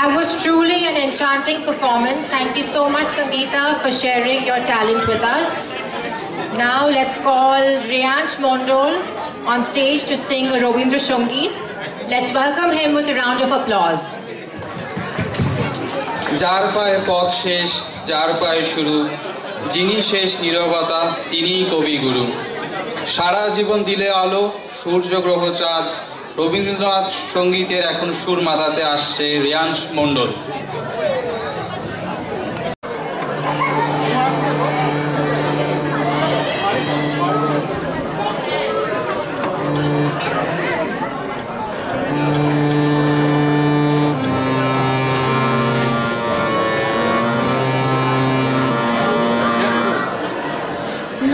That was truly an enchanting performance. Thank you so much, Sangeeta, for sharing your talent with us. Now let's call Riyansh Mondol on stage to sing a Rabindra Sangeet. Let's welcome him with a round of applause. যার পায়ে পথ শেষ, যার পায়ে শুরু, যিনি শেষ নীরবতা, তিনিই কবিগুরু। সারা জীবন দিলে আলো, সূর্য গ্রহ চাঁদ, রবীন্দ্রনাথ সঙ্গীতের এখন সুর মাথাতে আসছে রিয়াংশ মণ্ডল।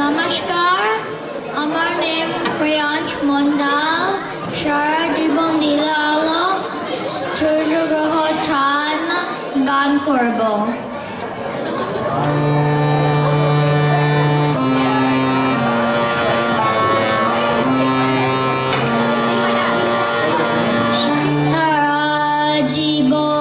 নমস্কার, আমার নাম রিয়াংশ মণ্ডল। সারা জীবন দিলে আলো, সূর্য গ্রহ চাঁদ গান করব। সারা জীবন